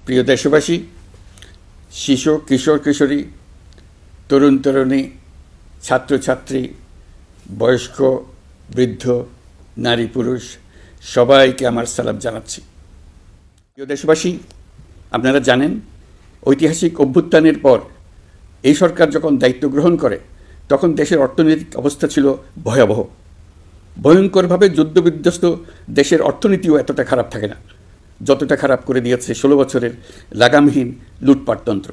প্রিয় দেশবাসী, শিশু কিশোর কিশোরী, তরুণ তরুণী, ছাত্রছাত্রী, বয়স্ক, বৃদ্ধ, নারী পুরুষ সবাইকে আমার সালাম জানাচ্ছি। প্রিয় দেশবাসী, আপনারা জানেন ঐতিহাসিক অভ্যুত্থানের পর এই সরকার যখন দায়িত্ব গ্রহণ করে তখন দেশের অর্থনৈতিক অবস্থা ছিল ভয়াবহ। ভয়ঙ্করভাবে যুদ্ধবিধ্বস্ত দেশের অর্থনীতিও এতটা খারাপ থাকে না যতটা খারাপ করে দিয়েছে 16 বছরের লাগামহীন লুটপাটতন্ত্র।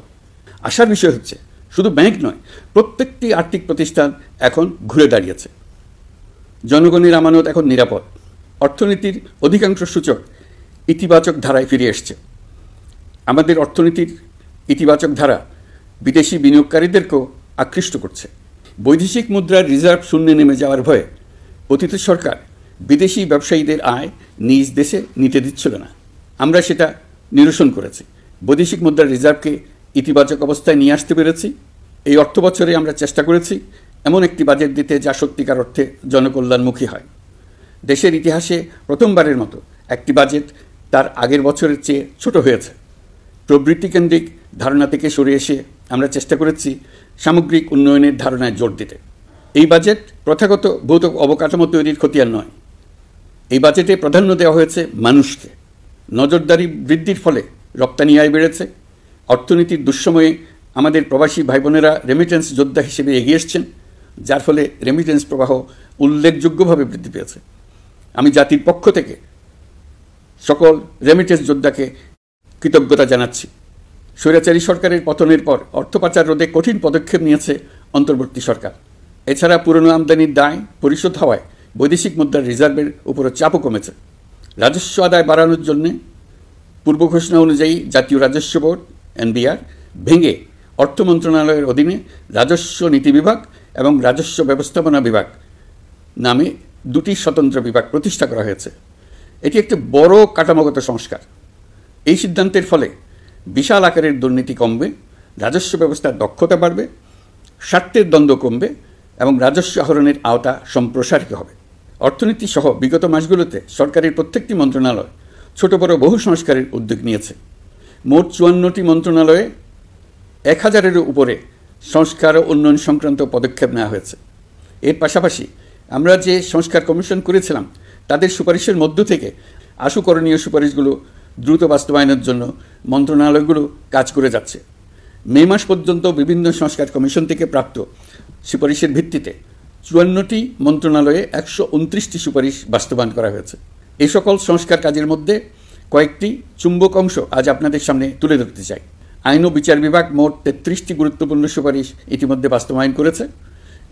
আশার বিষয় হচ্ছে শুধু ব্যাংক নয়, প্রত্যেকটি আর্থিক প্রতিষ্ঠান এখন ঘুরে দাঁড়িয়েছে। জনগণের আমানত এখন নিরাপদ। অর্থনীতির অধিকাংশ সূচক ইতিবাচক ধারায় ফিরে এসছে। আমাদের অর্থনীতির ইতিবাচক ধারা বিদেশি বিনিয়োগকারীদেরকেও আকৃষ্ট করছে। বৈদেশিক মুদ্রার রিজার্ভ শূন্যে নেমে যাওয়ার ভয়ে অতীত সরকার বিদেশি ব্যবসায়ীদের আয় নিজ দেশে নিতে দিচ্ছিল না। আমরা সেটা নিরসন করেছি। বৈদেশিক মুদ্রার রিজার্ভকে ইতিবাচক অবস্থায় নিয়ে আসতে পেরেছি। এই অর্থ বছরে আমরা চেষ্টা করেছি এমন একটি বাজেট দিতে যা সত্যিকার অর্থে জনকল্যাণমুখী হয়। দেশের ইতিহাসে প্রথমবারের মতো একটি বাজেট তার আগের বছরের চেয়ে ছোট হয়েছে। প্রবৃত্তিকেন্দ্রিক ধারণা থেকে সরে এসে আমরা চেষ্টা করেছি সামগ্রিক উন্নয়নের ধারণায় জোর দিতে। এই বাজেট প্রথাগত ভৌত অবকাঠামো তৈরির খতিয়ান নয়। এই বাজেটে প্রাধান্য দেওয়া হয়েছে মানুষকে। নজরদারি বৃদ্ধির ফলে রপ্তানি আয় বেড়েছে। অর্থনীতির দুঃসময়ে আমাদের প্রবাসী ভাই বোনেরা রেমিটেন্স যোদ্ধা হিসেবে এগিয়ে এসছেন, যার ফলে রেমিটেন্স প্রবাহ উল্লেখযোগ্যভাবে বৃদ্ধি পেয়েছে। আমি জাতির পক্ষ থেকে সকল রেমিটেন্স যোদ্ধাকে কৃতজ্ঞতা জানাচ্ছি। স্বৈরাচারী সরকারের পতনের পর অর্থ পাচার রোধে কঠিন পদক্ষেপ নিয়েছে অন্তর্বর্তী সরকার। এছাড়া পুরনো আমদানির দায় পরিশোধ হওয়ায় বৈদেশিক মুদ্রার রিজার্ভের উপরও চাপও কমেছে। রাজস্ব আদায় বাড়ানোর জন্য পূর্ব ঘোষণা অনুযায়ী জাতীয় রাজস্ব বোর্ড NBR ভেঙে অর্থ মন্ত্রণালয়ের অধীনে রাজস্ব নীতি বিভাগ এবং রাজস্ব ব্যবস্থাপনা বিভাগ নামে দুটি স্বতন্ত্র বিভাগ প্রতিষ্ঠা করা হয়েছে। এটি একটি বড় কাঠামোগত সংস্কার। এই সিদ্ধান্তের ফলে বিশাল আকারের দুর্নীতি কমবে, রাজস্ব ব্যবস্থার দক্ষতা বাড়বে, স্বার্থের দ্বন্দ্ব কমবে এবং রাজস্ব আহরণের আওতা সম্প্রসারিত হবে। অর্থনীতি সহ বিগত মাসগুলোতে সরকারের প্রত্যেকটি মন্ত্রণালয় ছোট বড় বহু সংস্কারের উদ্যোগ নিয়েছে। মোট 54টি মন্ত্রণালয়ে 1000-এরও উপরে সংস্কার ও উন্নয়ন সংক্রান্ত পদক্ষেপ নেওয়া হয়েছে। এর পাশাপাশি আমরা যে সংস্কার কমিশন করেছিলাম তাদের সুপারিশের মধ্য থেকে আশু করণীয় সুপারিশগুলো দ্রুত বাস্তবায়নের জন্য মন্ত্রণালয়গুলো কাজ করে যাচ্ছে। মে মাস পর্যন্ত বিভিন্ন সংস্কার কমিশন থেকে প্রাপ্ত সুপারিশের ভিত্তিতে 54টি মন্ত্রণালয়ে 129টি সুপারিশ বাস্তবায়ন করা হয়েছে। এই সকল সংস্কার কাজের মধ্যে কয়েকটি চুম্বক অংশ আজ আপনাদের সামনে তুলে ধরতে চাই। আইন ও বিচার বিভাগ মোট 33টি গুরুত্বপূর্ণ সুপারিশ ইতিমধ্যে বাস্তবায়ন করেছে।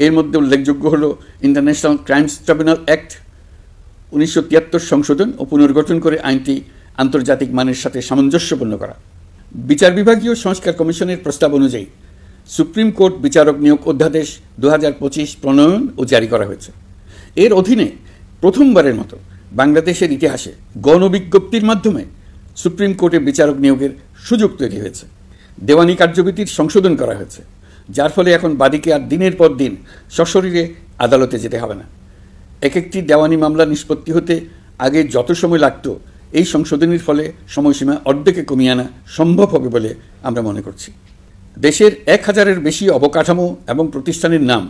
এর মধ্যে উল্লেখযোগ্য হল ইন্টারন্যাশনাল ক্রাইমস ট্রাইব্যুনাল অ্যাক্ট 1973 সংশোধন ও পুনর্গঠন করে আইনটি আন্তর্জাতিক মানের সাথে সামঞ্জস্যপূর্ণ করা। বিচার বিভাগীয় সংস্কার কমিশনের প্রস্তাব অনুযায়ী সুপ্রিম কোর্ট বিচারক নিয়োগ অধ্যাদেশ 2025 প্রণয়ন ও জারি করা হয়েছে। এর অধীনে প্রথমবারের মতো বাংলাদেশের ইতিহাসে গণবিজ্ঞপ্তির মাধ্যমে সুপ্রিম কোর্টে বিচারক নিয়োগের সুযোগ তৈরি হয়েছে। দেওয়ানি কার্যবিধির সংশোধন করা হয়েছে, যার ফলে এখন বাদীকে আর দিনের পর দিন সশরীরে আদালতে যেতে হবে না। এক একটি দেওয়ানি মামলা নিষ্পত্তি হতে আগে যত সময় লাগত, এই সংশোধনীর ফলে সময়সীমা অর্ধেকে কমিয়ে আনা সম্ভব হবে বলে আমরা মনে করছি। দেশের 1000-এর বেশি অবকাঠামো এবং প্রতিষ্ঠানের নাম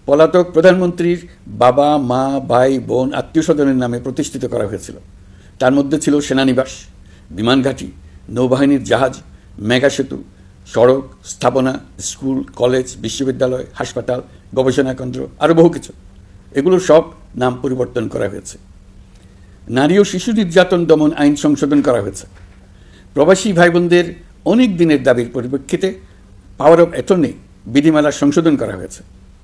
পলাতক প্রধানমন্ত্রীর বাবা, মা, ভাই, বোন, আত্মীয় স্বজনের নামে প্রতিষ্ঠিত করা হয়েছিল। তার মধ্যে ছিল সেনানিবাস, বিমানঘাঁটি, নৌবাহিনীর জাহাজ, মেগা সেতু, সড়ক, স্থাপনা, স্কুল, কলেজ, বিশ্ববিদ্যালয়, হাসপাতাল, গবেষণা কেন্দ্র, আরও বহু কিছু। এগুলোর সব নাম পরিবর্তন করা হয়েছে। নারী ও শিশু নির্যাতন দমন আইন সংশোধন করা হয়েছে। প্রবাসী ভাই বোনদের অনেক দিনের দাবির পরিপ্রেক্ষিতে পাওয়ার অফ অ্যাটর্নি বিধিমালার সংশোধন করা হয়েছে।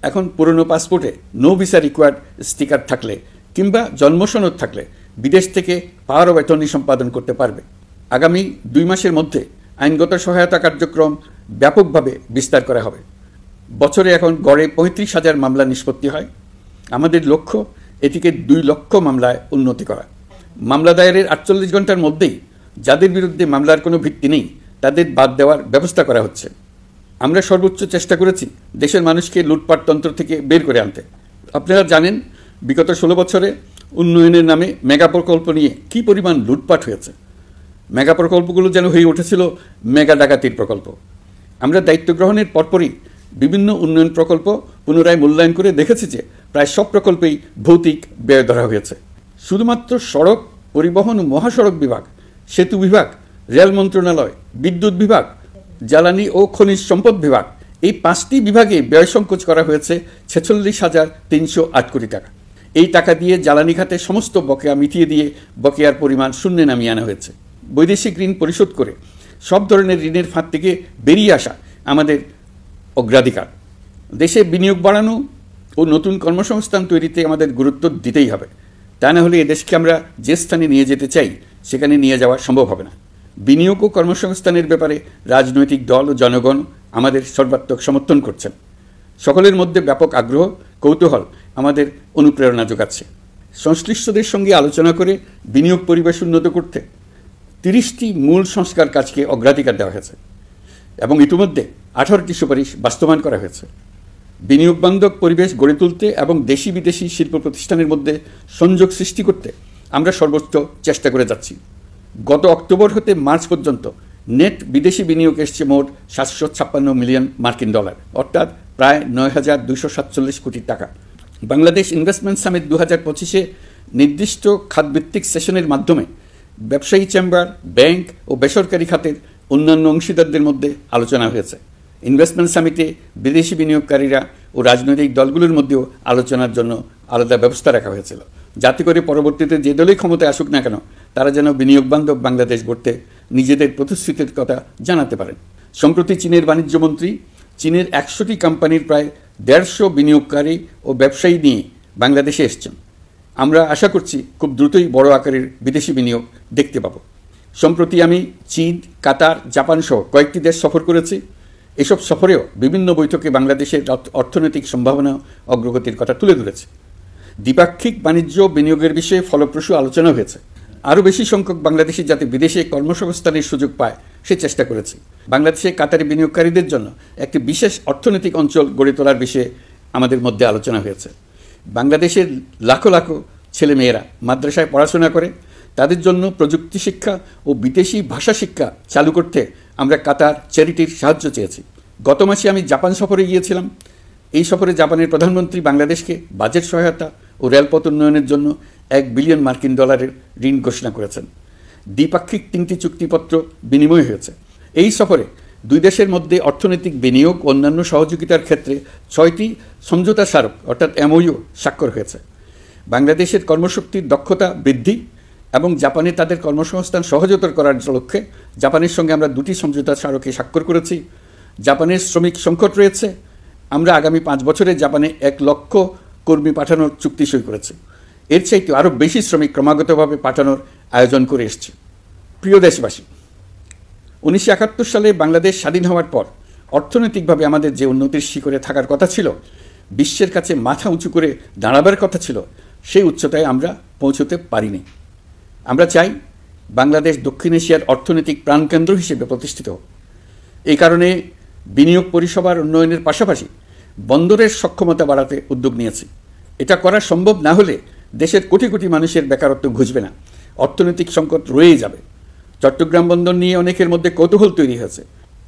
এখন পুরনো পাসপোর্টে নো ভিসা রিকোয়ার্ড স্টিকার থাকলে কিংবা জন্মসনদ থাকলে বিদেশ থেকে পাওয়ার অফ অ্যাটর্নি সম্পাদন করতে পারবে। আগামী 2 মাসের মধ্যে আইনগত সহায়তা কার্যক্রম ব্যাপকভাবে বিস্তার করা হবে। বছরে এখন গড়ে 35,000 মামলা নিষ্পত্তি হয়। আমাদের লক্ষ্য এটিকে 2 লক্ষ মামলায় উন্নতি করা। মামলা দায়েরের 48 ঘন্টার মধ্যেই যাদের বিরুদ্ধে মামলার কোনো ভিত্তি নেই তাদের বাদ দেওয়ার ব্যবস্থা করা হচ্ছে। আমরা সর্বোচ্চ চেষ্টা করেছি দেশের মানুষকে লুটপাটতন্ত্র থেকে বের করে আনতে। আপনারা জানেন বিগত 16 বছরে উন্নয়নের নামে মেগা প্রকল্প নিয়ে কী পরিমাণ লুটপাট হয়েছে। মেগা প্রকল্পগুলো যেন হয়ে উঠেছিল মেগা ডাকাতির প্রকল্প। আমরা দায়িত্ব গ্রহণের পরপরই বিভিন্ন উন্নয়ন প্রকল্প পুনরায় মূল্যায়ন করে দেখেছি যে প্রায় সব প্রকল্পেই ভৌতিক ব্যয় ধরা হয়েছে। শুধুমাত্র সড়ক পরিবহন ও মহাসড়ক বিভাগ, সেতু বিভাগ, রেল মন্ত্রণালয়, বিদ্যুৎ বিভাগ, জ্বালানি ও খনিজ সম্পদ বিভাগ, এই 5টি বিভাগে ব্যয় সংকোচ করা হয়েছে 46,308 কোটি টাকা। এই টাকা দিয়ে জ্বালানি খাতে সমস্ত বকেয়া মিটিয়ে দিয়ে বকেয়ার পরিমাণ শূন্যে নামিয়ে আনা হয়েছে। বৈদেশিক ঋণ পরিশোধ করে সব ধরনের ঋণের ফাঁদ থেকে বেরিয়ে আসা আমাদের অগ্রাধিকার। দেশে বিনিয়োগ বাড়ানো ও নতুন কর্মসংস্থান তৈরিতে আমাদের গুরুত্ব দিতেই হবে। তা না হলে এদেশকে আমরা যে স্থানে নিয়ে যেতে চাই সেখানে নিয়ে যাওয়া সম্ভব হবে না। বিনিয়োগ ও কর্মসংস্থানের ব্যাপারে রাজনৈতিক দল ও জনগণ আমাদের সর্বাত্মক সমর্থন করছেন। সকলের মধ্যে ব্যাপক আগ্রহ, কৌতূহল আমাদের অনুপ্রেরণা যোগাচ্ছে। সংশ্লিষ্টদের সঙ্গে আলোচনা করে বিনিয়োগ পরিবেশ উন্নত করতে 30টি মূল সংস্কার কাজকে অগ্রাধিকার দেওয়া হয়েছে এবং ইতিমধ্যে 18টি সুপারিশ বাস্তবায়ন করা হয়েছে। বিনিয়োগ বান্ধব পরিবেশ গড়ে তুলতে এবং দেশি বিদেশি শিল্প প্রতিষ্ঠানের মধ্যে সংযোগ সৃষ্টি করতে আমরা সর্বোচ্চ চেষ্টা করে যাচ্ছি। গত অক্টোবর হতে মার্চ পর্যন্ত নেট বিদেশি বিনিয়োগ এসছে মোট 756 মিলিয়ন মার্কিন ডলার, অর্থাৎ প্রায় 9,247 কোটি টাকা। বাংলাদেশ ইনভেস্টমেন্ট সামিট 2025-এ নির্দিষ্ট খাতভিত্তিক সেশনের মাধ্যমে ব্যবসায়ী চেম্বার, ব্যাংক ও বেসরকারি খাতের অন্যান্য অংশীদারদের মধ্যে আলোচনা হয়েছে। ইনভেস্টমেন্ট সামিটে বিদেশি বিনিয়োগকারীরা ও রাজনৈতিক দলগুলোর মধ্যেও আলোচনার জন্য আলাদা ব্যবস্থা রাখা হয়েছিল, যাতে করে পরবর্তীতে যে দলই ক্ষমতায় আসুক না কেন তারা যেন বিনিয়োগ বান্ধব বাংলাদেশ গড়তে নিজেদের প্রতিশ্রুতির কথা জানাতে পারেন। সম্প্রতি চীনের বাণিজ্যমন্ত্রী চীনের 100টি কোম্পানির প্রায় 150 বিনিয়োগকারী ও ব্যবসায়ী নিয়ে বাংলাদেশে এসছেন। আমরা আশা করছি খুব দ্রুতই বড় আকারের বিদেশি বিনিয়োগ দেখতে পাব। সম্প্রতি আমি চীন, কাতার, জাপান সহ কয়েকটি দেশ সফর করেছি। এসব সফরেও বিভিন্ন বৈঠকে বাংলাদেশের অর্থনৈতিক সম্ভাবনা অগ্রগতির কথা তুলে ধরেছে। দ্বিপাক্ষিক বাণিজ্য বিনিয়োগের বিষয়ে ফলপ্রসূ আলোচনা হয়েছে। আরও বেশি সংখ্যক বাংলাদেশি যাতে বিদেশে কর্মসংস্থানের সুযোগ পায় সে চেষ্টা করেছি। বাংলাদেশে কাতারি বিনিয়োগকারীদের জন্য একটি বিশেষ অর্থনৈতিক অঞ্চল গড়ে তোলার বিষয়ে আমাদের মধ্যে আলোচনা হয়েছে। বাংলাদেশের লাখো লাখো ছেলেমেয়েরা মাদ্রাসায় পড়াশোনা করে, তাদের জন্য প্রযুক্তি শিক্ষা ও বিদেশি ভাষা শিক্ষা চালু করতে আমরা কাতার চ্যারিটির সাহায্য চেয়েছি। গত মাসে আমি জাপান সফরে গিয়েছিলাম। এই সফরে জাপানের প্রধানমন্ত্রী বাংলাদেশকে বাজেট সহায়তা ও রেলপথ উন্নয়নের জন্য $1 বিলিয়ন মার্কিন ডলারের ঋণ ঘোষণা করেছেন। দ্বিপাক্ষিক 3টি চুক্তিপত্র বিনিময় হয়েছে। এই সফরে দুই দেশের মধ্যে অর্থনৈতিক বিনিয়োগ ও অন্যান্য সহযোগিতার ক্ষেত্রে 6টি সমঝোতা স্মারক অর্থাৎ MOU স্বাক্ষর হয়েছে। বাংলাদেশের কর্মশক্তির দক্ষতা বৃদ্ধি এবং জাপানে তাদের কর্মসংস্থান সহজতর করার লক্ষ্যে জাপানের সঙ্গে আমরা 2টি সমঝোতা স্মারকে স্বাক্ষর করেছি। জাপানের শ্রমিক সংকট রয়েছে। আমরা আগামী 5 বছরে জাপানে 1 লক্ষ কর্মী পাঠানোর চুক্তি সই করেছি। এর চাইতে আরও বেশি শ্রমিক ক্রমাগতভাবে পাঠানোর আয়োজন করে এসছে। প্রিয় দেশবাসী, 1971 সালে বাংলাদেশ স্বাধীন হওয়ার পর অর্থনৈতিকভাবে আমাদের যে উন্নতির শিখরে থাকার কথা ছিল, বিশ্বের কাছে মাথা উঁচু করে দাঁড়াবার কথা ছিল, সেই উচ্চতায় আমরা পৌঁছতে পারিনি। আমরা চাই বাংলাদেশ দক্ষিণ এশিয়ার অর্থনৈতিক প্রাণকেন্দ্র হিসেবে প্রতিষ্ঠিত হোক। এই কারণে বিনিয়োগ পরিষেবার উন্নয়নের পাশাপাশি বন্দরের সক্ষমতা বাড়াতে উদ্যোগ নিয়েছি। এটা করা সম্ভব না হলে দেশের কোটি কোটি মানুষের বেকারত্ব ঘুচবে না, অর্থনৈতিক সংকট রয়েই যাবে। চট্টগ্রাম বন্দর নিয়ে অনেকের মধ্যে কৌতূহল তৈরি হয়েছে।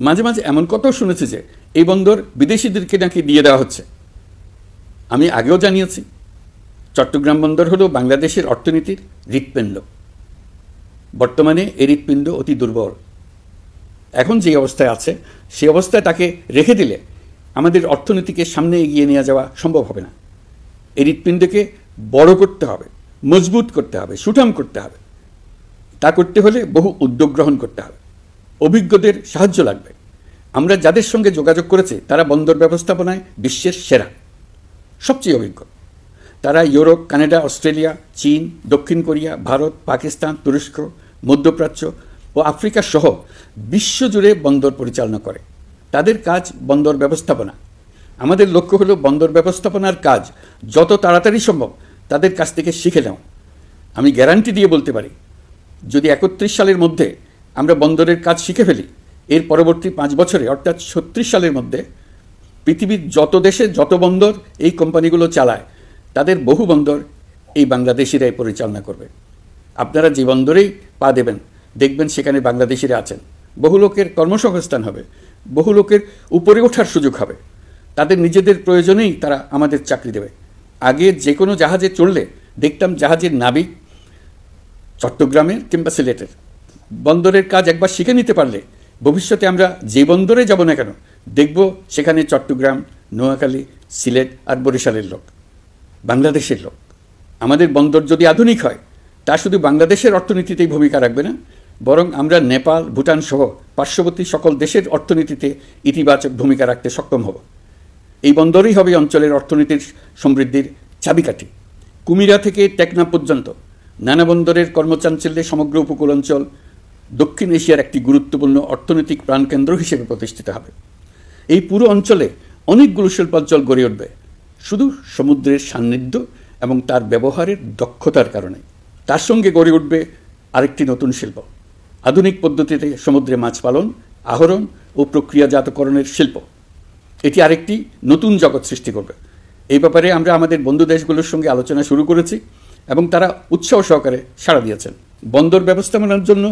মাঝে মাঝে এমন কথাও শুনেছি যে এই বন্দর বিদেশিদেরকে নাকি দিয়ে দেওয়া হচ্ছে। আমি আগেও জানিয়েছি, চট্টগ্রাম বন্দর হলো বাংলাদেশের অর্থনীতির হৃৎপিণ্ড। বর্তমানে এই হৃৎপিণ্ড অতি দুর্বল। এখন যে অবস্থায় আছে সেই অবস্থায় তাকে রেখে দিলে আমাদের অর্থনীতিকে সামনে এগিয়ে নিয়ে যাওয়া সম্ভব হবে না। এই হৃৎপিণ্ডকে বড় করতে হবে, মজবুত করতে হবে, সুঠাম করতে হবে। তা করতে হলে বহু উদ্যোগ গ্রহণ করতে হবে, অভিজ্ঞদের সাহায্য লাগবে। আমরা যাদের সঙ্গে যোগাযোগ করেছি তারা বন্দর ব্যবস্থাপনায় বিশ্বের সেরা, সবচেয়ে অভিজ্ঞ। তারা ইউরোপ, কানাডা, অস্ট্রেলিয়া, চীন, দক্ষিণ কোরিয়া, ভারত, পাকিস্তান, তুরস্ক, মধ্যপ্রাচ্য ও আফ্রিকা সহ বিশ্বজুড়ে বন্দর পরিচালনা করে। তাদের কাজ বন্দর ব্যবস্থাপনা। আমাদের লক্ষ্য হলো বন্দর ব্যবস্থাপনার কাজ যত তাড়াতাড়ি সম্ভব তাদের কাছ থেকে শিখে নেওয়া। আমি গ্যারান্টি দিয়ে বলতে পারি, যদি 31 সালের মধ্যে আমরা বন্দরের কাজ শিখে ফেলি, এর পরবর্তী 5 বছরে অর্থাৎ 36 সালের মধ্যে পৃথিবীর যত দেশে যত বন্দর এই কোম্পানিগুলো চালায় তাদের বহু বন্দর এই বাংলাদেশিরাই পরিচালনা করবে। আপনারা যে বন্দরেই পা দেবেন দেখবেন সেখানে বাংলাদেশিরা আছেন। বহু লোকের কর্মসংস্থান হবে, বহু লোকের উপরে ওঠার সুযোগ হবে, তাদের নিজেদের প্রয়োজনেই তারা আমাদের চাকরি দেবে। আগে যে কোনো জাহাজে চড়লে দেখতাম জাহাজের নাবিক চট্টগ্রামের কিংবা সিলেটের। বন্দরের কাজ একবার শিখে নিতে পারলে ভবিষ্যতে আমরা যে বন্দরে যাব না কেন দেখব সেখানে চট্টগ্রাম, নোয়াখালী, সিলেট আর বরিশালের লোক, বাংলাদেশের লোক। আমাদের বন্দর যদি আধুনিক হয় তা শুধু বাংলাদেশের অর্থনীতিতেই ভূমিকা রাখবে না, বরং আমরা নেপাল, ভুটান সহ পার্শ্ববর্তী সকল দেশের অর্থনীতিতে ইতিবাচক ভূমিকা রাখতে সক্ষম হব। এই বন্দরই হবে অঞ্চলের অর্থনীতির সমৃদ্ধির চাবিকাঠি। কুমিরা থেকে টেকনাফ পর্যন্ত নানা বন্দরের কর্মচাঞ্চল্যে সমগ্র উপকূল অঞ্চল দক্ষিণ এশিয়ার একটি গুরুত্বপূর্ণ অর্থনৈতিক প্রাণকেন্দ্র হিসেবে প্রতিষ্ঠিত হবে। এই পুরো অঞ্চলে অনেকগুলো শিল্পাঞ্চল গড়ে উঠবে শুধু সমুদ্রের সান্নিধ্য এবং তার ব্যবহারের দক্ষতার কারণে। তার সঙ্গে গড়ে উঠবে আরেকটি নতুন শিল্প, আধুনিক পদ্ধতিতে সমুদ্রে মাছ পালন, আহরণ ও প্রক্রিয়াজাতকরণের শিল্প। এটি আরেকটি নতুন জগৎ সৃষ্টি করবে। এই ব্যাপারে আমরা আমাদের বন্ধু দেশগুলোর সঙ্গে আলোচনা শুরু করেছি এবং তারা উৎসাহ সহকারে সাড়া দিয়েছেন। বন্দর ব্যবস্থাপনার জন্য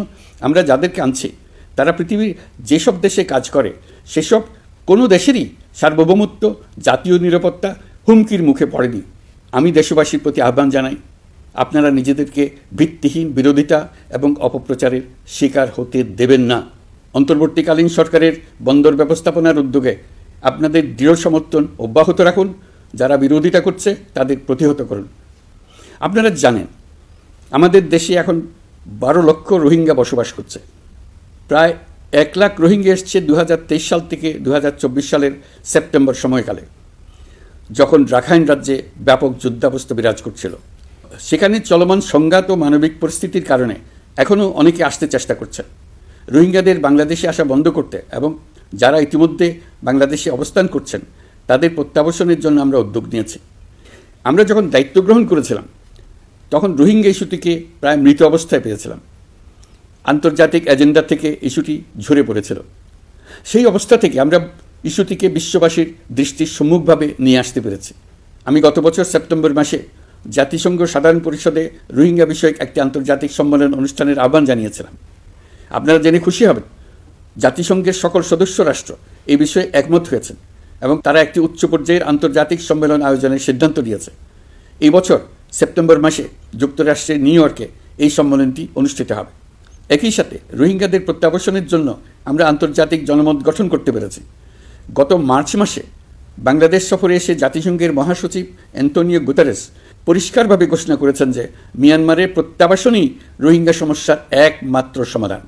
আমরা যাদেরকে আনছি তারা পৃথিবীর যেসব দেশে কাজ করে সেসব কোনো দেশেরই সার্বভৌমত্ব, জাতীয় নিরাপত্তা হুমকির মুখে পড়েনি। আমি দেশবাসীর প্রতি আহ্বান জানাই, আপনারা নিজেদেরকে ভিত্তিহীন বিরোধিতা এবং অপপ্রচারের শিকার হতে দেবেন না। অন্তর্বর্তীকালীন সরকারের বন্দর ব্যবস্থাপনার উদ্যোগে আপনাদের দৃঢ় সমর্থন অব্যাহত রাখুন। যারা বিরোধিতা করছে তাদের প্রতিহত করুন। আপনারা জানেন আমাদের দেশে এখন 12 লক্ষ রোহিঙ্গা বসবাস করছে। প্রায় 1 লাখ রোহিঙ্গা এসছে 2023 সাল থেকে 2024 সালের সেপ্টেম্বর সময়কালে, যখন রাখাইন রাজ্যে ব্যাপক যুদ্ধাবস্থা বিরাজ করছিল। সেখানে চলমান সংঘাত ও মানবিক পরিস্থিতির কারণে এখনও অনেকে আসতে চেষ্টা করছেন। রোহিঙ্গাদের বাংলাদেশে আসা বন্ধ করতে এবং যারা ইতিমধ্যে বাংলাদেশে অবস্থান করছেন তাদের প্রত্যাবাসনের জন্য আমরা উদ্যোগ নিয়েছি। আমরা যখন দায়িত্ব গ্রহণ করেছিলাম তখন রোহিঙ্গা ইস্যুটিকে প্রায় মৃত অবস্থায় পেয়েছিলাম। আন্তর্জাতিক এজেন্ডা থেকে ইস্যুটি ঝরে পড়েছিল। সেই অবস্থা থেকে আমরা ইস্যুটিকে বিশ্ববাসীর দৃষ্টির সম্মুখভাবে নিয়ে আসতে পেরেছি। আমি গত বছর সেপ্টেম্বর মাসে জাতিসংঘ সাধারণ পরিষদে রোহিঙ্গা বিষয়ক একটি আন্তর্জাতিক সম্মেলন অনুষ্ঠানের আহ্বান জানিয়েছিলাম। আপনারা জেনে খুশি হবেন, জাতিসংঘের সকল সদস্য রাষ্ট্র এই বিষয়ে একমত হয়েছেন এবং তারা একটি উচ্চ পর্যায়ের আন্তর্জাতিক সম্মেলন আয়োজনের সিদ্ধান্ত নিয়েছে। এই বছর সেপ্টেম্বর মাসে যুক্তরাষ্ট্রের নিউ ইয়র্কে এই সম্মেলনটি অনুষ্ঠিত হবে। একই সাথে রোহিঙ্গাদের প্রত্যাবাসনের জন্য আমরা আন্তর্জাতিক জনমত গঠন করতে পেরেছি। গত মার্চ মাসে বাংলাদেশ সফরে এসে জাতিসংঘের মহাসচিব অ্যান্টোনিও গুতেরেস পরিষ্কারভাবে ঘোষণা করেছেন যে মিয়ানমারের প্রত্যাবাসনই রোহিঙ্গা সমস্যার একমাত্র সমাধান।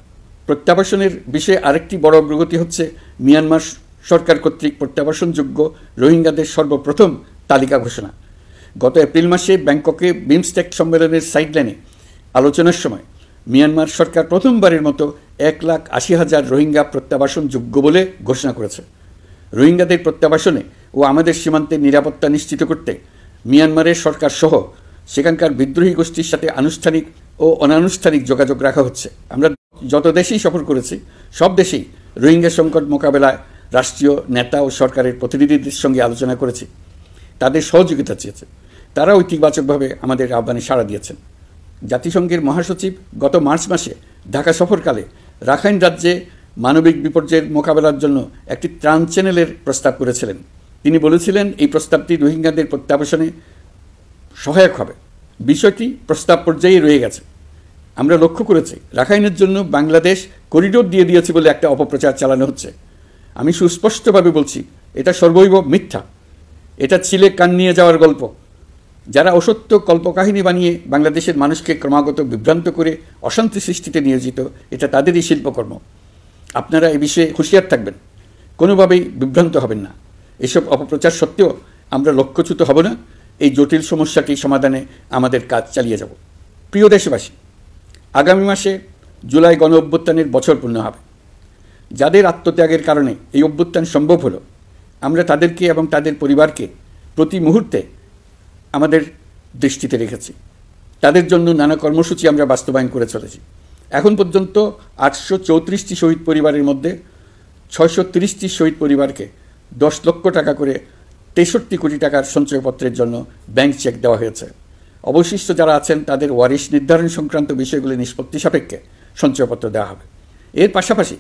প্রত্যাবাসনের বিষয়ে আরেকটি বড় অগ্রগতি হচ্ছে মিয়ানমার সরকার কর্তৃক প্রত্যাবাসনযোগ্য রোহিঙ্গাদের সর্বপ্রথম তালিকা ঘোষণা। গত এপ্রিল মাসে ব্যাংককে বিমস্টেক সম্মেলনের সাইডলাইনে আলোচনার সময় মিয়ানমার সরকার প্রথমবারের মতো 1,80,000 রোহিঙ্গা প্রত্যাবাসনযোগ্য বলে ঘোষণা করেছে। রোহিঙ্গাদের প্রত্যাবাসনে ও আমাদের সীমান্তের নিরাপত্তা নিশ্চিত করতে মিয়ানমারের সরকার সহ সেখানকার বিদ্রোহী গোষ্ঠীর সাথে আনুষ্ঠানিক ও অনানুষ্ঠানিক যোগাযোগ রাখা হচ্ছে। আমরা যত দেশেই সফর করেছি সব দেশেই রোহিঙ্গা সংকট মোকাবেলায় রাষ্ট্রীয় নেতা ও সরকারের প্রতিনিধিদের সঙ্গে আলোচনা করেছি, তাদের সহযোগিতা চেয়েছে। তারাও ইতিবাচকভাবে আমাদের আহ্বানে সাড়া দিয়েছেন। জাতিসংঘের মহাসচিব গত মার্চ মাসে ঢাকা সফরকালে রাখাইন রাজ্যে মানবিক বিপর্যয়ের মোকাবেলার জন্য একটি ত্রাণ চ্যানেলের প্রস্তাব করেছিলেন। তিনি বলেছিলেন এই প্রস্তাবটি রোহিঙ্গাদের প্রত্যাবাসনে সহায়ক হবে। বিষয়টি প্রস্তাব পর্যায়ে রয়ে গেছে। আমরা লক্ষ্য করেছি রাখাইনের জন্য বাংলাদেশ করিডোর দিয়ে দিয়েছে বলে একটা অপপ্রচার চালানো হচ্ছে। আমি সুস্পষ্টভাবে বলছি এটা সর্বৈব মিথ্যা। এটা ছিলে কান নিয়ে যাওয়ার গল্প। যারা অসত্য কল্পকাহিনী বানিয়ে বাংলাদেশের মানুষকে ক্রমাগত বিভ্রান্ত করে অশান্তি সৃষ্টিতে নিয়োজিত, এটা তাদেরই শিল্পকর্ম। আপনারা এ বিষয়ে হুঁশিয়ার থাকবেন, কোনোভাবেই বিভ্রান্ত হবেন না। এসব অপপ্রচার সত্ত্বেও আমরা লক্ষ্যচ্যুত হব না। এই জটিল সমস্যাটি সমাধানে আমাদের কাজ চালিয়ে যাব। প্রিয় দেশবাসী, আগামী মাসে জুলাই গণ অভ্যুত্থানের বছর পূর্ণ হবে। যাদের আত্মত্যাগের কারণে এই অভ্যুত্থান সম্ভব হলো, আমরা তাদেরকে এবং তাদের পরিবারকে প্রতি মুহূর্তে আমাদের দৃষ্টিতে রেখেছি। তাদের জন্য নানা কর্মসূচি আমরা বাস্তবায়ন করে চলেছি। এখন পর্যন্ত 834টি শহীদ পরিবারের মধ্যে 630টি শহীদ পরিবারকে 10 লক্ষ টাকা করে 63 কোটি টাকার সঞ্চয়পত্রের জন্য ব্যাংক চেক দেওয়া হয়েছে। অবশিষ্ট যারা আছেন তাদের ওয়ারিশ নির্ধারণ সংক্রান্ত বিষয়গুলি নিষ্পত্তি সাপেক্ষে সঞ্চয়পত্র দেওয়া হবে। এর পাশাপাশি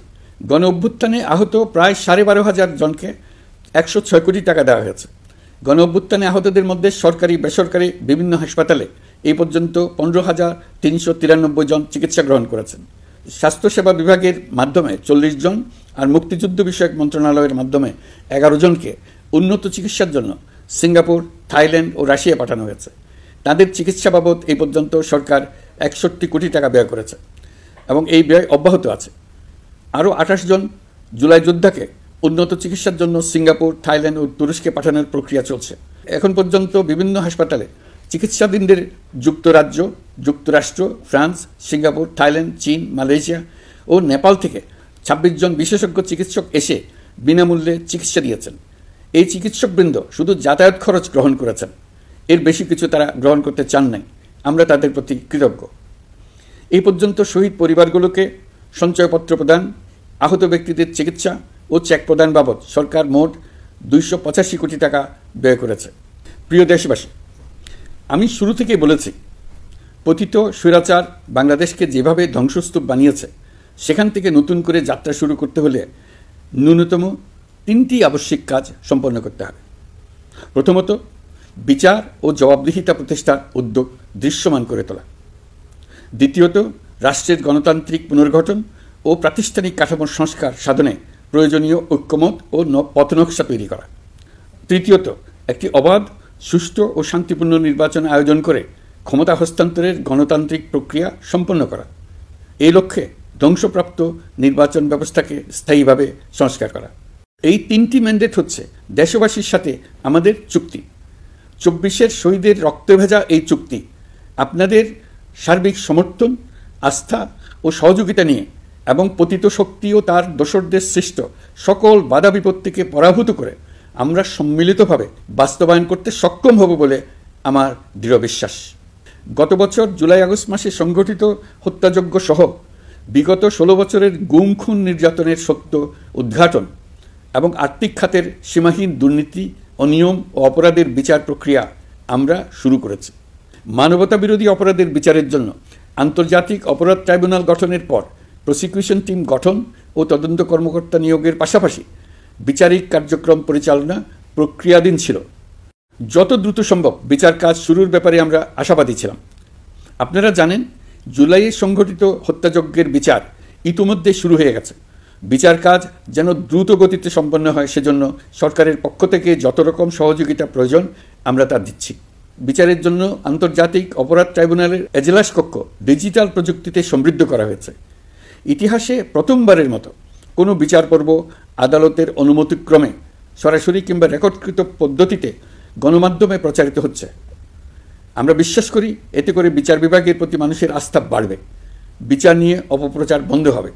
গণ অভ্যুত্থানে আহত প্রায় 12,500 জনকে 106 কোটি টাকা দেওয়া হয়েছে। গণ অভ্যুত্থানে আহতদের মধ্যে সরকারি বেসরকারি বিভিন্ন হাসপাতালে এই পর্যন্ত 15,393 জন চিকিৎসা গ্রহণ করেছেন। স্বাস্থ্যসেবা বিভাগের মাধ্যমে 40 জন আর মুক্তিযুদ্ধ বিষয়ক মন্ত্রণালয়ের মাধ্যমে 11 জনকে উন্নত চিকিৎসার জন্য সিঙ্গাপুর, থাইল্যান্ড ও রাশিয়া পাঠানো হয়েছে। তাদের চিকিৎসা বাবদ এই পর্যন্ত সরকার 61 কোটি টাকা ব্যয় করেছে এবং এই ব্যয় অব্যাহত আছে। আরও 28 জন জুলাই যোদ্ধাকে উন্নত চিকিৎসার জন্য সিঙ্গাপুর, থাইল্যান্ড ও তুরস্কে পাঠানোর প্রক্রিয়া চলছে। এখন পর্যন্ত বিভিন্ন হাসপাতালে চিকিৎসাধীনদের যুক্তরাজ্য, যুক্তরাষ্ট্র, ফ্রান্স, সিঙ্গাপুর, থাইল্যান্ড, চীন, মালয়েশিয়া ও নেপাল থেকে 26 জন বিশেষজ্ঞ চিকিৎসক এসে বিনামূল্যে চিকিৎসা দিয়েছেন। এই চিকিৎসকবৃন্দ শুধু যাতায়াত খরচ গ্রহণ করেছেন, এর বেশি কিছু তারা গ্রহণ করতে চান নাই। আমরা তাদের প্রতি কৃতজ্ঞ। এই পর্যন্ত শহীদ পরিবারগুলোকে সঞ্চয়পত্র প্রদান, আহত ব্যক্তিদের চিকিৎসা ও চেক প্রদান বাবদ সরকার মোট 285 কোটি টাকা ব্যয় করেছে। প্রিয় দেশবাসী, আমি শুরু থেকেই বলেছি, পতিত স্বৈরাচার বাংলাদেশকে যেভাবে ধ্বংসস্তূপ বানিয়েছে, সেখান থেকে নতুন করে যাত্রা শুরু করতে হলে ন্যূনতম 3টি আবশ্যিক কাজ সম্পন্ন করতে হবে। প্রথমত, বিচার ও জবাবদিহিতা প্রতিষ্ঠার উদ্যোগ দৃশ্যমান করে তোলা। দ্বিতীয়ত, রাষ্ট্রের গণতান্ত্রিক পুনর্গঠন ও প্রাতিষ্ঠানিক কাঠামোর সংস্কার সাধনে প্রয়োজনীয় ঐক্যমত ও পথনকশা তৈরি করা। তৃতীয়ত, একটি অবাধ, সুষ্ঠু ও শান্তিপূর্ণ নির্বাচন আয়োজন করে ক্ষমতা হস্তান্তরের গণতান্ত্রিক প্রক্রিয়া সম্পন্ন করা। এই লক্ষ্যে ধ্বংসপ্রাপ্ত নির্বাচন ব্যবস্থাকে স্থায়ীভাবে সংস্কার করা। এই 3টি ম্যান্ডেট হচ্ছে দেশবাসীর সাথে আমাদের চুক্তি। 24-এর শহীদের রক্তে ভেজা এই চুক্তি আপনাদের সার্বিক সমর্থন, আস্থা ও সহযোগিতা নিয়ে এবং পতিত শক্তি ও তার দোসরদের সৃষ্ট সকল বাধা বিপত্তিকে পরাভূত করে আমরা সম্মিলিতভাবে বাস্তবায়ন করতে সক্ষম হব বলে আমার দৃঢ় বিশ্বাস। গত বছর জুলাই-আগস্ট মাসে সংঘটিত হত্যাযজ্ঞ সহ বিগত 16 বছরের গুম, খুন, নির্যাতনের সত্য উদ্ঘাটন এবং আর্থিক খাতের সীমাহীন দুর্নীতি, অনিয়ম ও অপরাধের বিচার প্রক্রিয়া আমরা শুরু করেছি। মানবতাবিরোধী অপরাধের বিচারের জন্য আন্তর্জাতিক অপরাধ ট্রাইব্যুনাল গঠনের পর প্রসিকিউশন টিম গঠন ও তদন্ত কর্মকর্তা নিয়োগের পাশাপাশি বিচারিক কার্যক্রম পরিচালনা প্রক্রিয়াধীন ছিল। যত দ্রুত সম্ভব বিচার কাজ শুরুর ব্যাপারে আমরা আশাবাদী ছিলাম। আপনারা জানেন, জুলাইয়ে সংঘটিত হত্যাযজ্ঞের বিচার ইতিমধ্যে শুরু হয়ে গেছে। বিচার কাজ যেন দ্রুত গতিতে সম্পন্ন হয়, সেজন্য সরকারের পক্ষ থেকে যত রকম সহযোগিতা প্রয়োজন আমরা তা দিচ্ছি। বিচারের জন্য আন্তর্জাতিক অপরাধ ট্রাইব্যুনালের এজলাস কক্ষ ডিজিটাল প্রযুক্তিতে সমৃদ্ধ করা হয়েছে। ইতিহাসে প্রথমবারের মতো কোনো বিচার পর্ব আদালতের অনুমতিক্রমে সরাসরি কিংবা রেকর্ডকৃত পদ্ধতিতে গণমাধ্যমে প্রচারিত হচ্ছে। আমরা বিশ্বাস করি এতে করে বিচার বিভাগের প্রতি মানুষের আস্থা বাড়বে, বিচার নিয়ে অপপ্রচার বন্ধ হবে।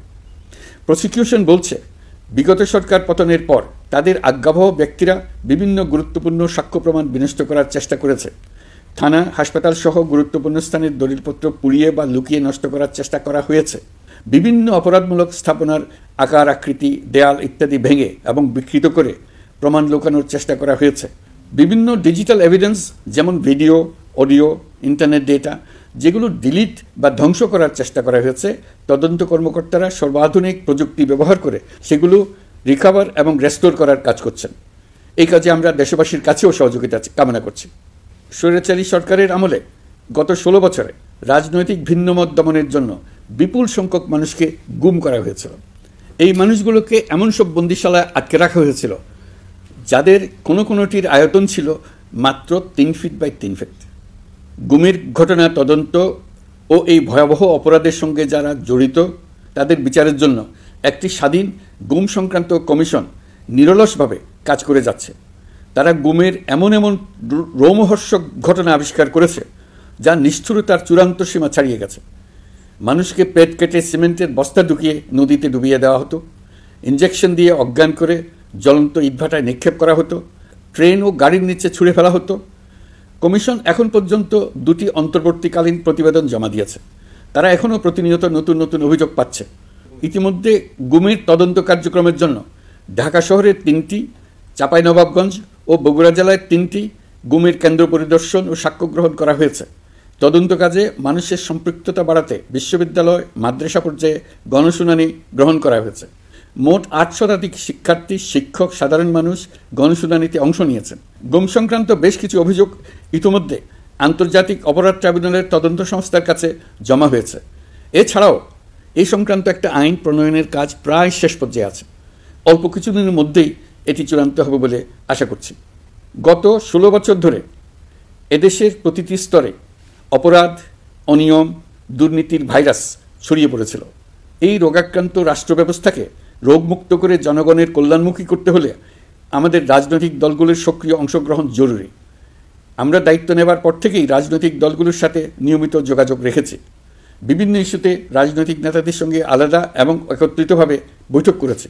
প্রসিকিউশন বলছে, বিগত সরকার পতনের পর তাদের আজ্ঞাবহ ব্যক্তিরা বিভিন্ন গুরুত্বপূর্ণ সাক্ষ্য প্রমাণ বিনষ্ট করার চেষ্টা করেছে। থানা, হাসপাতাল সহ গুরুত্বপূর্ণ স্থানের দলিলপত্র পুড়িয়ে বা লুকিয়ে নষ্ট করার চেষ্টা করা হয়েছে। বিভিন্ন অপরাধমূলক স্থাপনার আকার, আকৃতি, দেয়াল ইত্যাদি ভেঙে এবং বিকৃত করে প্রমাণ লুকানোর চেষ্টা করা হয়েছে। বিভিন্ন ডিজিটাল এভিডেন্স যেমন ভিডিও, অডিও, ইন্টারনেট ডেটা, যেগুলো ডিলিট বা ধ্বংস করার চেষ্টা করা হয়েছে, তদন্ত কর্মকর্তারা সর্বাধুনিক প্রযুক্তি ব্যবহার করে সেগুলো রিকভার এবং রেস্টোর করার কাজ করছেন। এই কাজে আমরা দেশবাসীর কাছেও সহযোগিতা কামনা করছি। স্বৈরাচারী সরকারের আমলে গত 16 বছরে রাজনৈতিক ভিন্নমত দমনের জন্য বিপুল সংখ্যক মানুষকে গুম করা হয়েছিল। এই মানুষগুলোকে এমন সব বন্দিশালায় আটকে রাখা হয়েছিল যাদের কোনোটির আয়তন ছিল মাত্র 3 ফিট বাই 3 ফিট। গুমের ঘটনা তদন্ত ও এই ভয়াবহ অপরাধের সঙ্গে যারা জড়িত তাদের বিচারের জন্য একটি স্বাধীন গুম সংক্রান্ত কমিশন নিরলসভাবে কাজ করে যাচ্ছে। তারা গুমের এমন রোমহর্ষক ঘটনা আবিষ্কার করেছে যা নিষ্ঠুরতার চূড়ান্ত সীমা ছাড়িয়ে গেছে। মানুষকে পেট কেটে সিমেন্টের বস্তা ঢুকিয়ে নদীতে ডুবিয়ে দেওয়া হতো, ইঞ্জেকশন দিয়ে অজ্ঞান করে জ্বলন্ত ইটভাটায় নিক্ষেপ করা হতো, ট্রেন ও গাড়ির নিচে ছুঁড়ে ফেলা হতো। কমিশন এখন পর্যন্ত 2টি অন্তর্বর্তীকালীন প্রতিবেদন জমা দিয়েছে। তারা এখনও প্রতিনিয়ত নতুন নতুন অভিযোগ পাচ্ছে। ইতিমধ্যে গুমের তদন্ত কার্যক্রমের জন্য ঢাকা শহরের 3টি, চাঁপাইনবাবগঞ্জ ও বগুড়া জেলায় 3টি গুমের কেন্দ্র পরিদর্শন ও সাক্ষ্য গ্রহণ করা হয়েছে। তদন্ত কাজে মানুষের সম্পৃক্ততা বাড়াতে বিশ্ববিদ্যালয় মাদ্রাসা পর্যায়ে গণশুনানি গ্রহণ করা হয়েছে। মোট ৮ শতাধিক শিক্ষার্থী, শিক্ষক, সাধারণ মানুষ গণশুনানিতে অংশ নিয়েছেন। গুম সংক্রান্ত বেশ কিছু অভিযোগ ইতিমধ্যে আন্তর্জাতিক অপরাধ ট্রাইব্যুনালের তদন্ত সংস্থার কাছে জমা হয়েছে। এছাড়াও এই সংক্রান্ত একটা আইন প্রণয়নের কাজ প্রায় শেষ পর্যায়ে আছে। অল্প কিছুদিনের মধ্যেই এটি চূড়ান্ত হবে বলে আশা করছি। গত ১৬ বছর ধরে এদেশের প্রতিটি স্তরে অপরাধ, অনিয়ম, দুর্নীতির ভাইরাস ছড়িয়ে পড়েছিল। এই রোগাক্রান্ত রাষ্ট্র ব্যবস্থাকে রোগমুক্ত করে জনগণের কল্যাণমুখী করতে হলে আমাদের রাজনৈতিক দলগুলোর সক্রিয় অংশগ্রহণ জরুরি। আমরা দায়িত্ব নেবার পর থেকেই রাজনৈতিক দলগুলোর সাথে নিয়মিত যোগাযোগ রেখেছি। বিভিন্ন ইস্যুতে রাজনৈতিক নেতাদের সঙ্গে আলাদা এবং একত্রিতভাবে বৈঠক করেছি।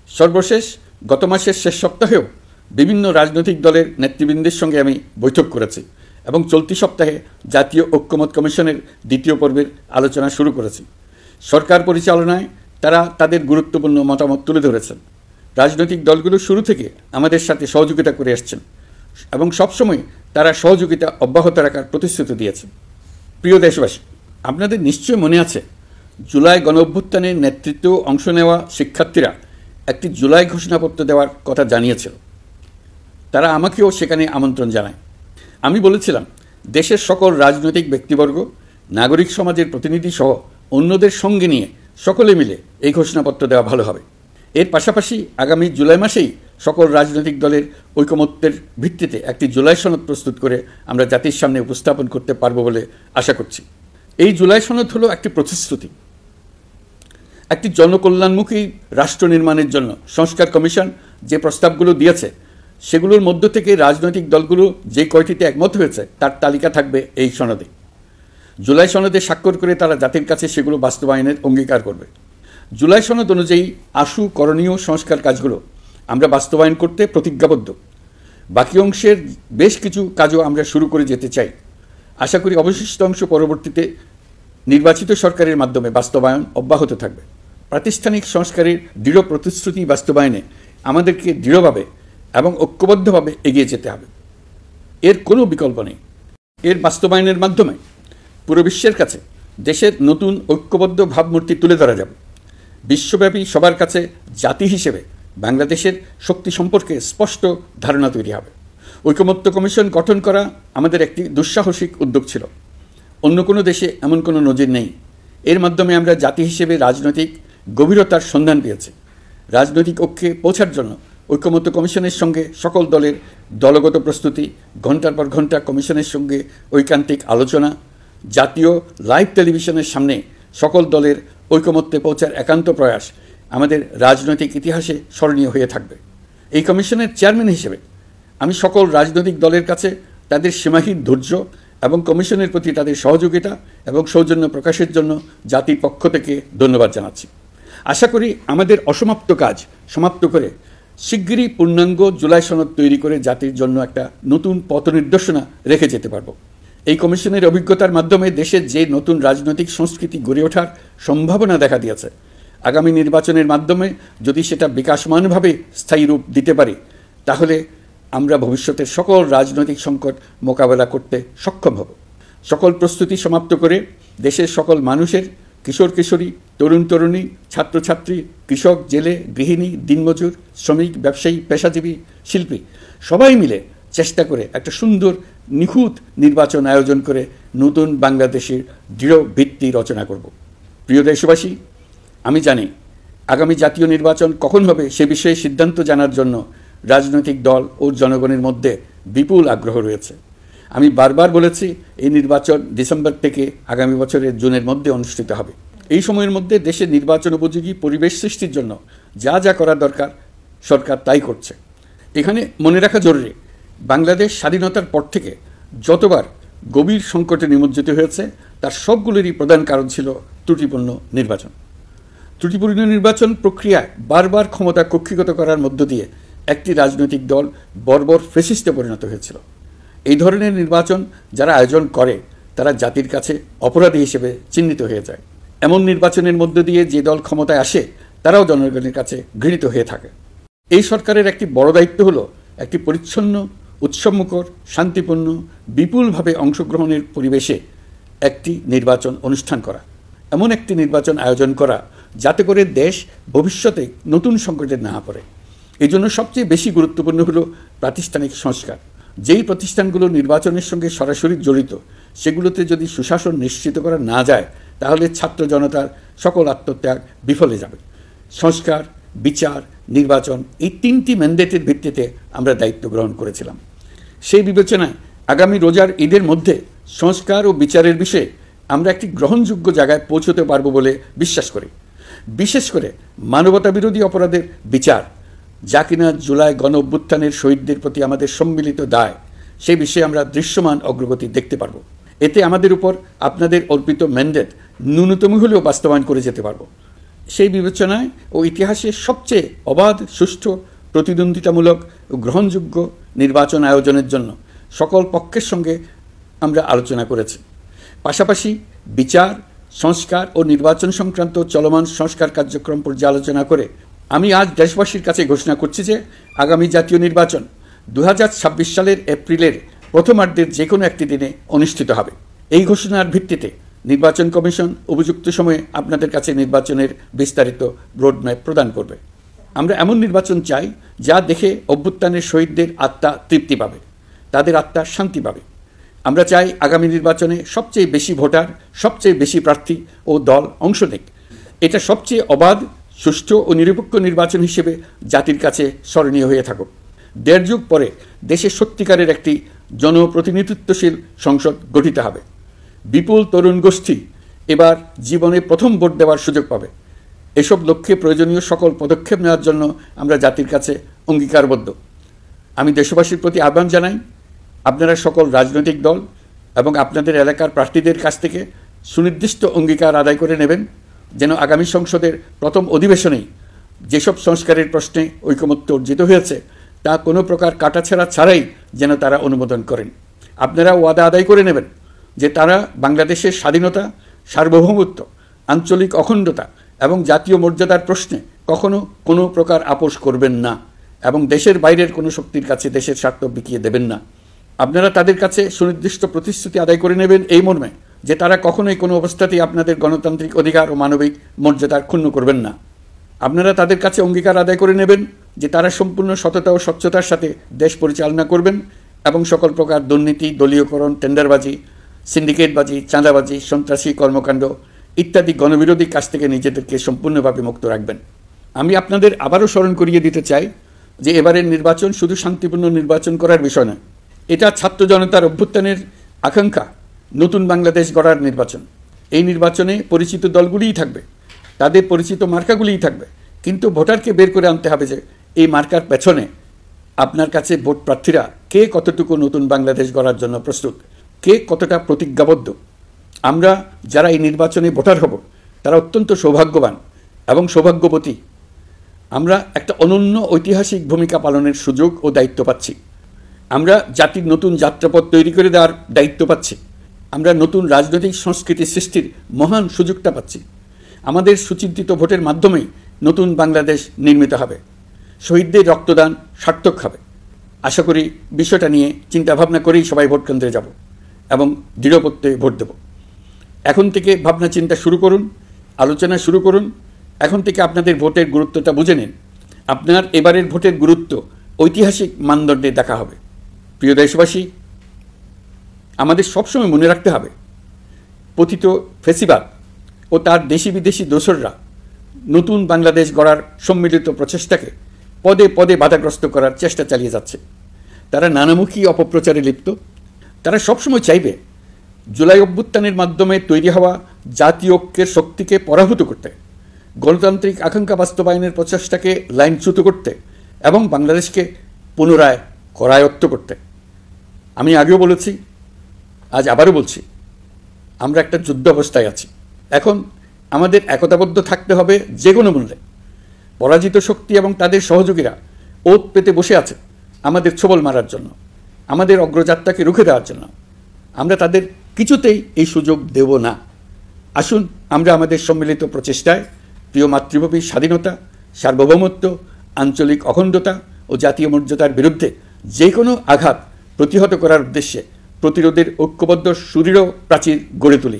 সর্বশেষ গত মাসের শেষ সপ্তাহেও বিভিন্ন রাজনৈতিক দলের নেতৃবৃন্দের সঙ্গে আমি বৈঠক করেছি এবং চলতি সপ্তাহে জাতীয় ঐক্যমত্য কমিশনের দ্বিতীয় পর্বের আলোচনা শুরু করেছি। সরকার পরিচালনায় তারা তাদের গুরুত্বপূর্ণ মতামত তুলে ধরেছেন। রাজনৈতিক দলগুলো শুরু থেকে আমাদের সাথে সহযোগিতা করে আসছেন এবং সবসময় তারা সহযোগিতা অব্যাহত রাখার প্রতিশ্রুতি দিয়েছেন। প্রিয় দেশবাসী, আপনাদের নিশ্চয় মনে আছে জুলাই গণঅভ্যুত্থানের নেতৃত্ব অংশ নেওয়া শিক্ষার্থীরা একটি জুলাই ঘোষণাপত্র দেওয়ার কথা জানিয়েছিল। তারা আমাকেও সেখানে আমন্ত্রণ জানায়। আমি বলেছিলাম দেশের সকল রাজনৈতিক ব্যক্তিবর্গ, নাগরিক সমাজের প্রতিনিধি সহ অন্যদের সঙ্গে নিয়ে সকলে মিলে এই ঘোষণাপত্র দেওয়া ভালো হবে। এর পাশাপাশি আগামী জুলাই মাসেই সকল রাজনৈতিক দলের ঐকমত্যের ভিত্তিতে একটি জুলাই সনদ প্রস্তুত করে আমরা জাতির সামনে উপস্থাপন করতে পারব বলে আশা করছি। এই জুলাই সনদ হলো একটি প্রতিশ্রুতি। একটি জনকল্যাণমুখী রাষ্ট্র নির্মাণের জন্য সংস্কার কমিশন যে প্রস্তাবগুলো দিয়েছে সেগুলোর মধ্য থেকে রাজনৈতিক দলগুলো যে কয়টিতে একমত হয়েছে তার তালিকা থাকবে এই সনদে। জুলাই সনদে স্বাক্ষর করে তারা জাতির কাছে সেগুলো বাস্তবায়নের অঙ্গীকার করবে। জুলাই সনদ অনুযায়ী আশু করণীয় সংস্কার কাজগুলো আমরা বাস্তবায়ন করতে প্রতিজ্ঞাবদ্ধ। বাকি অংশের বেশ কিছু কাজও আমরা শুরু করে যেতে চাই। আশা করি অবশিষ্ট অংশ পরবর্তীতে নির্বাচিত সরকারের মাধ্যমে বাস্তবায়ন অব্যাহত থাকবে। প্রাতিষ্ঠানিক সংস্কারের দৃঢ় প্রতিশ্রুতি বাস্তবায়নে আমাদেরকে দৃঢ়ভাবে এবং ঐক্যবদ্ধভাবে এগিয়ে যেতে হবে। এর কোনো বিকল্প নেই। এর বাস্তবায়নের মাধ্যমে পুরো বিশ্বের কাছে দেশের নতুন ঐক্যবদ্ধ ভাবমূর্তি তুলে ধরা যাবে। বিশ্বব্যাপী সবার কাছে জাতি হিসেবে বাংলাদেশের শক্তি সম্পর্কে স্পষ্ট ধারণা তৈরি হবে। ঐকমত্য কমিশন গঠন করা আমাদের একটি দুঃসাহসিক উদ্যোগ ছিল। অন্য কোনো দেশে এমন কোনো নজির নেই। এর মাধ্যমে আমরা জাতি হিসেবে রাজনৈতিক গভীরতার সন্ধান পেয়েছি। রাজনৈতিক ঐক্যে পৌঁছার জন্য ঐকমত্য কমিশনের সঙ্গে সকল দলের দলগত প্রস্তুতি, ঘণ্টার পর ঘণ্টা কমিশনের সঙ্গে ঐকান্তিক আলোচনা, জাতীয় লাইভ টেলিভিশনের সামনে সকল দলের ঐকমত্যে পৌঁছার একান্ত প্রয়াস আমাদের রাজনৈতিক ইতিহাসে স্মরণীয় হয়ে থাকবে। এই কমিশনের চেয়ারম্যান হিসেবে আমি সকল রাজনৈতিক দলের কাছে তাদের সীমাহীন ধৈর্য এবং কমিশনের প্রতি তাদের সহযোগিতা এবং সৌজন্য প্রকাশের জন্য জাতির পক্ষ থেকে ধন্যবাদ জানাচ্ছি। আশা করি আমাদের অসমাপ্ত কাজ সমাপ্ত করে শিগগিরই পূর্ণাঙ্গ জুলাই সনদ তৈরি করে জাতির জন্য একটা নতুন পথ নির্দেশনা রেখে যেতে পারব। এই কমিশনের অভিজ্ঞতার মাধ্যমে দেশের যে নতুন রাজনৈতিক সংস্কৃতি গড়ে ওঠার সম্ভাবনা দেখা দিয়েছে, আগামী নির্বাচনের মাধ্যমে যদি সেটা বিকাশমানভাবে স্থায়ী রূপ দিতে পারি তাহলে আমরা ভবিষ্যতের সকল রাজনৈতিক সংকট মোকাবেলা করতে সক্ষম হব। সকল প্রস্তুতি সমাপ্ত করে দেশের সকল মানুষের, কিশোর কিশোরী, তরুণ তরুণী, ছাত্রছাত্রী, কৃষক, জেলে, গৃহিণী, দিনমজুর, শ্রমিক, ব্যবসায়ী, পেশাজীবী, শিল্পী সবাই মিলে চেষ্টা করে একটা সুন্দর নিখুঁত নির্বাচন আয়োজন করে নতুন বাংলাদেশের দৃঢ় ভিত্তি রচনা করব। প্রিয় দেশবাসী, আমি জানি আগামী জাতীয় নির্বাচন কখন হবে সে বিষয়ে সিদ্ধান্ত জানার জন্য রাজনৈতিক দল ও জনগণের মধ্যে বিপুল আগ্রহ রয়েছে। আমি বারবার বলেছি এই নির্বাচন ডিসেম্বর থেকে আগামী বছরের জুনের মধ্যে অনুষ্ঠিত হবে। এই সময়ের মধ্যে দেশের নির্বাচন উপযোগী পরিবেশ সৃষ্টির জন্য যা যা করা দরকার সরকার তাই করছে। এখানে মনে রাখা জরুরি, বাংলাদেশ স্বাধীনতার পর থেকে যতবার গভীর সংকটে নিমজ্জিত হয়েছে তার সবগুলোরই প্রধান কারণ ছিল ত্রুটিপূর্ণ নির্বাচন। ত্রুটিপূর্ণ নির্বাচন প্রক্রিয়ায় বারবার ক্ষমতা কক্ষিগত করার মধ্য দিয়ে একটি রাজনৈতিক দল বর্বর ফ্যাসিস্টে পরিণত হয়েছিল। এই ধরনের নির্বাচন যারা আয়োজন করে তারা জাতির কাছে অপরাধী হিসেবে চিহ্নিত হয়ে যায়। এমন নির্বাচনের মধ্য দিয়ে যে দল ক্ষমতায় আসে তারাও জনগণের কাছে ঘৃণিত হয়ে থাকে। এই সরকারের একটি বড় দায়িত্ব হলো একটি পরিচ্ছন্ন, উৎসবমুখর, শান্তিপূর্ণ, বিপুলভাবে অংশগ্রহণের পরিবেশে একটি নির্বাচন অনুষ্ঠান করা, এমন একটি নির্বাচন আয়োজন করা যাতে করে দেশ ভবিষ্যতে নতুন সংকটে না পড়ে। এই জন্য সবচেয়ে বেশি গুরুত্বপূর্ণ হলো প্রাতিষ্ঠানিক সংস্কার। যেই প্রতিষ্ঠানগুলো নির্বাচনের সঙ্গে সরাসরি জড়িত সেগুলোতে যদি সুশাসন নিশ্চিত করা না যায় তাহলে ছাত্র জনতার সকল আত্মত্যাগ বিফলে যাবে। সংস্কার, বিচার, নির্বাচন এই তিনটি ম্যান্ডেটের ভিত্তিতে আমরা দায়িত্ব গ্রহণ করেছিলাম। সেই বিবেচনায় আগামী রোজার ঈদের মধ্যে সংস্কার ও বিচারের বিষয়ে আমরা একটি গ্রহণযোগ্য জায়গায় পৌঁছতে পারব বলে বিশ্বাস করি। বিশেষ করে মানবতাবিরোধী অপরাধের বিচার, যা কিনা জুলাই গণ অভ্যুত্থানের শহীদদের প্রতি আমাদের সম্মিলিত দায়, সেই বিষয়ে আমরা দৃশ্যমান অগ্রগতি দেখতে পারব। এতে আমাদের উপর আপনাদের অর্পিত ম্যান্ডেট ন্যূনতম হলেও বাস্তবায়ন করে যেতে পারব। সেই বিবেচনায় ও ইতিহাসের সবচেয়ে অবাধ, সুষ্ঠু, প্রতিদ্বন্দ্বিতামূলক ও গ্রহণযোগ্য নির্বাচন আয়োজনের জন্য সকল পক্ষের সঙ্গে আমরা আলোচনা করেছি। পাশাপাশি বিচার, সংস্কার ও নির্বাচন সংক্রান্ত চলমান সংস্কার কার্যক্রম পর্যালোচনা করে আমি আজ দেশবাসীর কাছে ঘোষণা করছি যে আগামী জাতীয় নির্বাচন 2026 সালের এপ্রিলের প্রথমার্ধের যে কোনো একটি দিনে অনুষ্ঠিত হবে। এই ঘোষণার ভিত্তিতে নির্বাচন কমিশন উপযুক্ত সময়ে আপনাদের কাছে নির্বাচনের বিস্তারিত রোডম্যাপ প্রদান করবে। আমরা এমন নির্বাচন চাই যা দেখে অভ্যুত্থানের শহীদদের আত্মা তৃপ্তি পাবে, তাদের আত্মা শান্তি পাবে। আমরা চাই আগামী নির্বাচনে সবচেয়ে বেশি ভোটার, সবচেয়ে বেশি প্রার্থী ও দল অংশ নেক। এটা সবচেয়ে অবাধ, সুষ্ঠু ও নিরপেক্ষ নির্বাচন হিসেবে জাতির কাছে স্মরণীয় হয়ে থাকুক। 1.5 যুগ পরে দেশে সত্যিকারের একটি জনপ্রতিনিধিত্বশীল সংসদ গঠিত হবে। বিপুল তরুণ গোষ্ঠী এবার জীবনে প্রথম ভোট দেওয়ার সুযোগ পাবে। এসব লক্ষ্যে প্রয়োজনীয় সকল পদক্ষেপ নেওয়ার জন্য আমরা জাতির কাছে অঙ্গীকারবদ্ধ। আমি দেশবাসীর প্রতি আহ্বান জানাই, আপনারা সকল রাজনৈতিক দল এবং আপনাদের এলাকার প্রার্থীদের কাছ থেকে সুনির্দিষ্ট অঙ্গীকার আদায় করে নেবেন যেন আগামী সংসদের প্রথম অধিবেশনেই যেসব সংস্কারের প্রশ্নে ঐকমত্য অর্জিত হয়েছে তা কোনো প্রকার কাটাছেঁড়া ছাড়াই যেন তারা অনুমোদন করেন। আপনারা ওয়াদা আদায় করে নেবেন যে তারা বাংলাদেশের স্বাধীনতা, সার্বভৌমত্ব, আঞ্চলিক অখণ্ডতা এবং জাতীয় মর্যাদার প্রশ্নে কখনো কোনো প্রকার আপোষ করবেন না এবং দেশের বাইরের কোনো শক্তির কাছে দেশের স্বার্থ বিকিয়ে দেবেন না। আপনারা তাদের কাছে সুনির্দিষ্ট প্রতিশ্রুতি আদায় করে নেবেন এই মর্মে যে তারা কখনোই কোনো অবস্থাতেই আপনাদের গণতান্ত্রিক অধিকার ও মানবিক মর্যাদার ক্ষুণ্ণ করবেন না। আপনারা তাদের কাছে অঙ্গীকার আদায় করে নেবেন যে তারা সম্পূর্ণ সততা ও স্বচ্ছতার সাথে দেশ পরিচালনা করবেন এবং সকল প্রকার দুর্নীতি, দলীয়করণ, টেন্ডারবাজি, সিন্ডিকেটবাজি, চাঁদাবাজি, সন্ত্রাসী কর্মকাণ্ড ইত্যাদি গণবিরোধী কাজ থেকে নিজেদেরকে সম্পূর্ণভাবে মুক্ত রাখবেন। আমি আপনাদের আবারও স্মরণ করিয়ে দিতে চাই যে এবারের নির্বাচন শুধু শান্তিপূর্ণ নির্বাচন করার বিষয় নয়, এটা ছাত্র জনতার অভ্যুত্থানের আকাঙ্ক্ষা নতুন বাংলাদেশ গড়ার নির্বাচন। এই নির্বাচনে পরিচিত দলগুলিই থাকবে, তাদের পরিচিত মার্কাগুলিই থাকবে, কিন্তু ভোটারকে বের করে আনতে হবে যে এই মার্কার পেছনে আপনার কাছে ভোট প্রার্থীরা কে কতটুকু নতুন বাংলাদেশ গড়ার জন্য প্রস্তুত, কে কতটা প্রতিজ্ঞাবদ্ধ। আমরা যারা এই নির্বাচনে ভোটার হব তারা অত্যন্ত সৌভাগ্যবান এবং সৌভাগ্যবতী। আমরা একটা অনন্য ঐতিহাসিক ভূমিকা পালনের সুযোগ ও দায়িত্ব পাচ্ছি। আমরা জাতির নতুন যাত্রাপথ তৈরি করে দেওয়ার দায়িত্ব পাচ্ছি। আমরা নতুন রাজনৈতিক সংস্কৃতি সৃষ্টির মহান সুযোগটা পাচ্ছি। আমাদের সুচিন্তিত ভোটের মাধ্যমেই নতুন বাংলাদেশ নির্মিত হবে। শহীদদের রক্তদান সার্থক হবে। আশা করি বিষয়টা নিয়ে চিন্তাভাবনা করেই সবাই ভোট কেন্দ্রে যাব এবং দৃঢ়প্রত্যয়ে ভোট দেব। এখন থেকে ভাবনা চিন্তা শুরু করুন, আলোচনা শুরু করুন। এখন থেকে আপনাদের ভোটের গুরুত্বটা বুঝে নিন। আপনার এবারের ভোটের গুরুত্ব ঐতিহাসিক মানদণ্ডে দেখা হবে। প্রিয় দেশবাসী, আমাদের সবসময় মনে রাখতে হবে পতিত ফ্যাসিবাদ ও তার দেশি বিদেশি দোসররা নতুন বাংলাদেশ গড়ার সম্মিলিত প্রচেষ্টাকে পদে পদে বাধাগ্রস্ত করার চেষ্টা চালিয়ে যাচ্ছে। তারা নানামুখী অপপ্রচারে লিপ্ত। তারা সবসময় চাইবে জুলাই অভ্যুত্থানের মাধ্যমে তৈরি হওয়া জাতীয় ঐক্যের শক্তিকে পরাভূত করতে, গণতান্ত্রিক আকাঙ্ক্ষা বাস্তবায়নের প্রচেষ্টাকে লাইনচ্যুত করতে এবং বাংলাদেশকে পুনরায় করায়ত্ত করতে। আমি আগেও বলেছি, আজ আবারও বলছি, আমরা একটা যুদ্ধ অবস্থায় আছি। এখন আমাদের একতাবদ্ধ থাকতে হবে যে কোনো মূল্যে। পরাজিত শক্তি এবং তাদের সহযোগীরা ওত পেতে বসে আছে আমাদের ছোবল মারার জন্য, আমাদের অগ্রযাত্রাকে রুখে দেওয়ার জন্য। আমরা তাদের কিছুতেই এই সুযোগ দেব না। আসুন আমরা আমাদের সম্মিলিত প্রচেষ্টায় প্রিয় মাতৃভূমির স্বাধীনতা, সার্বভৌমত্ব, আঞ্চলিক অখণ্ডতা ও জাতীয় মর্যাদার বিরুদ্ধে যে কোনো আঘাত প্রতিহত করার উদ্দেশ্যে প্রতিরোধের ঐক্যবদ্ধ সুদৃঢ় প্রাচীর গড়ে তুলি।